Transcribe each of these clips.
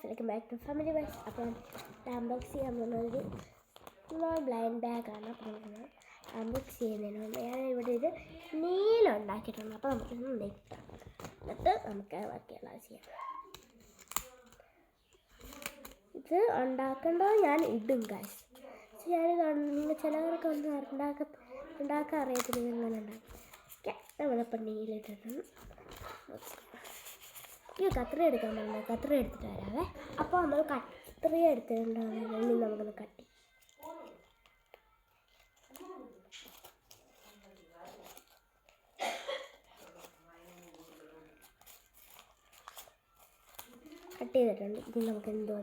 Welcome back to family wise. അപ്പം unbox ചെയ്യാൻ പോകുന്നൊരു ബ്ലൈൻഡ് ബാഗാണ്. അപ്പോൾ നമുക്ക് അൺബോക്സ് ചെയ്യുന്നതിന് മുമ്പ് ഞാൻ ഇവിടെ ഒരു നീല ഉണ്ടാക്കിയിട്ടുണ്ട്. അപ്പോൾ നമുക്കൊന്ന് നെയ്ക്കാം, എന്നിട്ട് നമുക്ക് ബാക്കിയുള്ള ചെയ്യാം. ഇത് ഉണ്ടാക്കേണ്ടത് ഞാൻ ഇടും ഗൈസ്. ഞാൻ ചിലവർക്ക് ഒന്നും ഉണ്ടാക്കാൻ അറിയത്തില്ല ഇങ്ങനെ ഉണ്ടാക്കും. നമ്മളിപ്പോൾ നീലിട്ടിട്ടുണ്ട്. ഈ കത്രി എടുക്കാൻ പറ്റില്ല, കത്രി എടുത്തിട്ട് വരാവേ. അപ്പോൾ നമ്മൾ കത്രി എടുത്തിട്ടുണ്ടാകുന്നെങ്കിൽ നമുക്കൊന്ന് കട്ടി ചെയ്തിട്ടുണ്ട്. ഇനി നമുക്ക് എന്തോ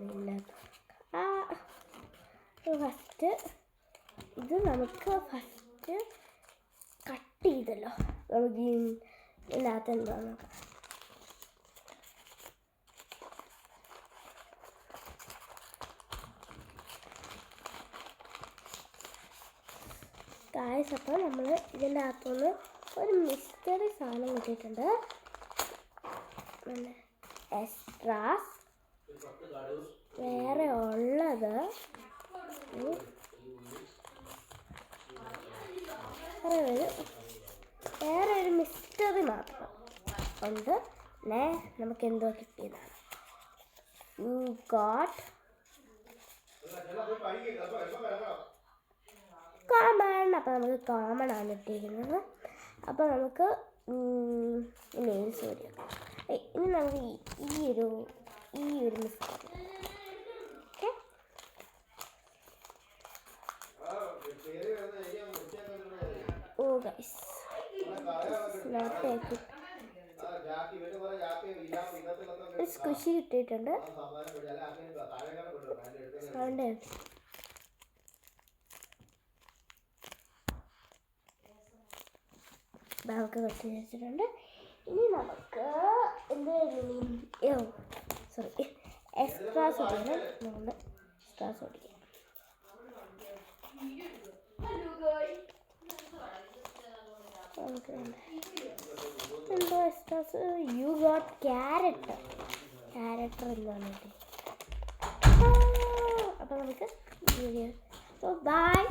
ഫസ്റ്റ് ഇത് നമുക്ക് ഫസ്റ്റ് കട്ട് ചെയ്തല്ലോ. നമുക്ക് ഇതിനകത്ത് എന്തോ നോക്കാം. ഗായ്സ്, അപ്പോൾ നമ്മൾ ഇതിൻ്റെ അകത്തുനിന്ന് ഒരു മിസ്റ്ററി സാധനം കിട്ടിയിട്ടുണ്ട്. എക്സ്ട്രാസ് വേറെ ഉള്ളത് വേറെ ഒരു മിസ്റ്ററി മാത്രം ഉണ്ട്. നമുക്ക് എന്തോ കിട്ടിയതാണ്. You got common. അപ്പോൾ നമുക്ക് കോമൺ ആണ് ഇട്ടിരിക്കുന്നത്. അപ്പോൾ നമുക്ക് നെയിൽസ് വരിക. ഇനി നമുക്ക് ഈ ഒരു മിസ്റ്റേക്ക് ഗൈസ് സ്ക്വിഷി കിട്ടിയിട്ടുണ്ട്. സൗണ്ട് ബാഗ് കെട്ടി വെച്ചിട്ടുണ്ട്. ഇനി നമുക്ക് എക്സ്ട്രാസ് ഒടിക്കണം. നമ്മൾ എക്സ്ട്രാസ് ഒടിക്കാം. എന്തോ എക്സ്ട്രാസ് യു ഗോട്ട് ക്യാരക്ടർ എന്താണ് കിട്ടി. അപ്പോൾ നമുക്ക് ബൈ.